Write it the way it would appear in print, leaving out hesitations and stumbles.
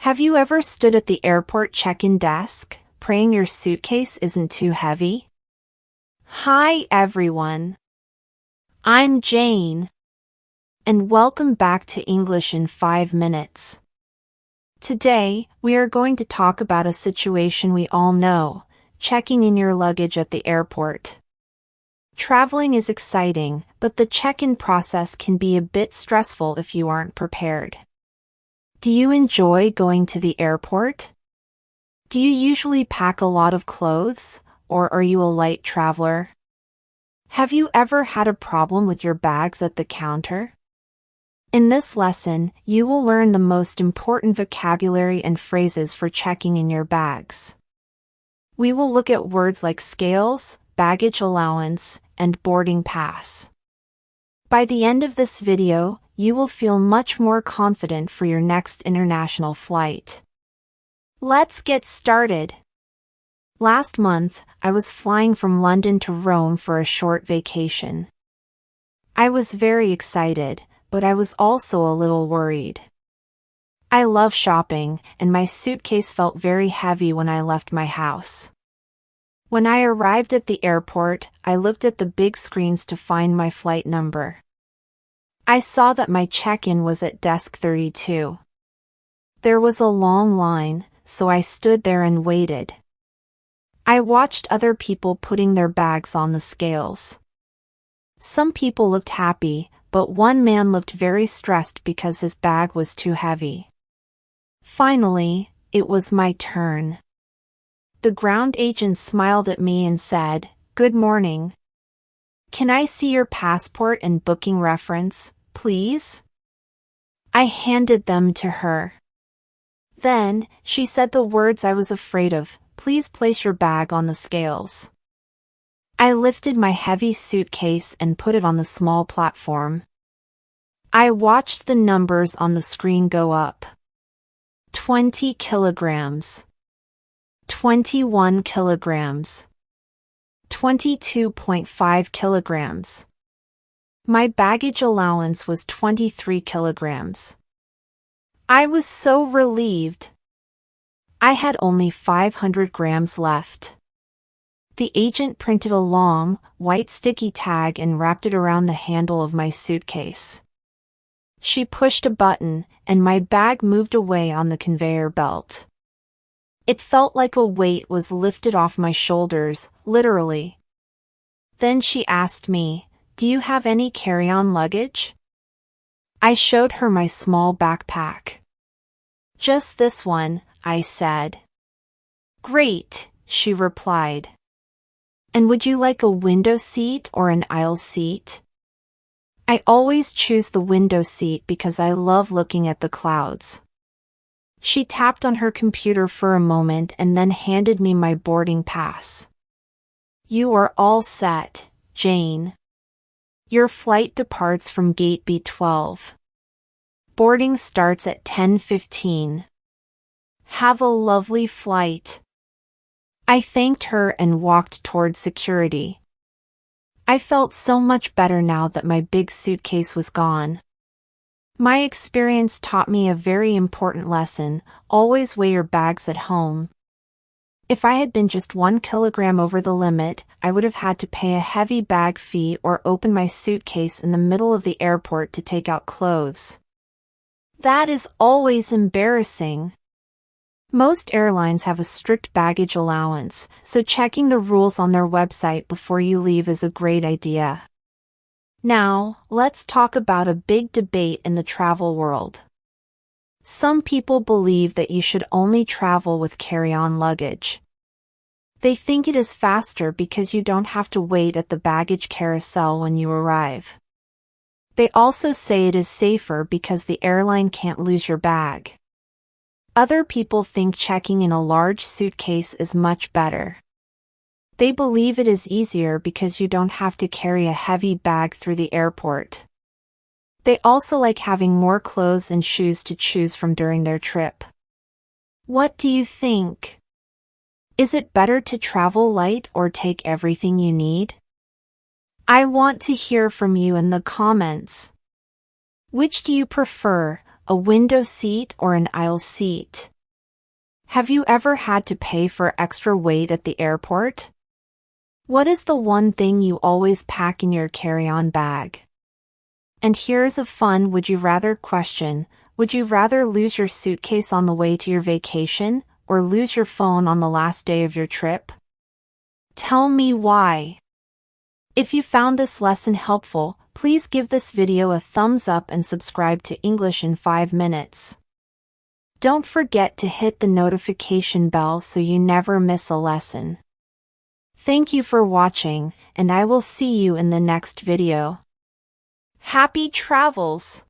Have you ever stood at the airport check-in desk, praying your suitcase isn't too heavy? Hi everyone. I'm Jane. And welcome back to English in 5 minutes. Today, we are going to talk about a situation we all know, checking in your luggage at the airport. Traveling is exciting, but the check-in process can be a bit stressful if you aren't prepared. Do you enjoy going to the airport? Do you usually pack a lot of clothes, or are you a light traveler? Have you ever had a problem with your bags at the counter? In this lesson, you will learn the most important vocabulary and phrases for checking in your bags. We will look at words like scales, baggage allowance, and boarding pass. By the end of this video, you will feel much more confident for your next international flight. Let's get started. Last month, I was flying from London to Rome for a short vacation. I was very excited, but I was also a little worried. I love shopping, and my suitcase felt very heavy when I left my house. When I arrived at the airport, I looked at the big screens to find my flight number. I saw that my check-in was at desk 32. There was a long line, so I stood there and waited. I watched other people putting their bags on the scales. Some people looked happy, but one man looked very stressed because his bag was too heavy. Finally, it was my turn. The ground agent smiled at me and said, "Good morning. Can I see your passport and booking reference, please?" I handed them to her. Then, she said the words I was afraid of, "Please place your bag on the scales." I lifted my heavy suitcase and put it on the small platform. I watched the numbers on the screen go up. 20 kilograms. 21 kilograms. 22.5 kilograms. My baggage allowance was 23 kilograms. I was so relieved. I had only 500 grams left. The agent printed a long, white sticky tag and wrapped it around the handle of my suitcase. She pushed a button, and my bag moved away on the conveyor belt. It felt like a weight was lifted off my shoulders, literally. Then she asked me, "Do you have any carry-on luggage?" I showed her my small backpack. "Just this one," I said. "Great," she replied. "And would you like a window seat or an aisle seat?" I always choose the window seat because I love looking at the clouds. She tapped on her computer for a moment and then handed me my boarding pass. "You are all set, Jane. Your flight departs from gate B12. Boarding starts at 10:15. Have a lovely flight." I thanked her and walked towards security. I felt so much better now that my big suitcase was gone. My experience taught me a very important lesson: always weigh your bags at home. If I had been just 1 kilogram over the limit, I would have had to pay a heavy bag fee or open my suitcase in the middle of the airport to take out clothes. That is always embarrassing. Most airlines have a strict baggage allowance, so checking the rules on their website before you leave is a great idea. Now, let's talk about a big debate in the travel world. Some people believe that you should only travel with carry-on luggage. They think it is faster because you don't have to wait at the baggage carousel when you arrive. They also say it is safer because the airline can't lose your bag. Other people think checking in a large suitcase is much better. They believe it is easier because you don't have to carry a heavy bag through the airport. They also like having more clothes and shoes to choose from during their trip. What do you think? Is it better to travel light or take everything you need? I want to hear from you in the comments. Which do you prefer, a window seat or an aisle seat? Have you ever had to pay for extra weight at the airport? What is the one thing you always pack in your carry-on bag? And here's a fun would you rather question. Would you rather lose your suitcase on the way to your vacation, or lose your phone on the last day of your trip? Tell me why. If you found this lesson helpful, please give this video a thumbs up and subscribe to English in 5 minutes. Don't forget to hit the notification bell so you never miss a lesson. Thank you for watching, and I will see you in the next video. Happy travels!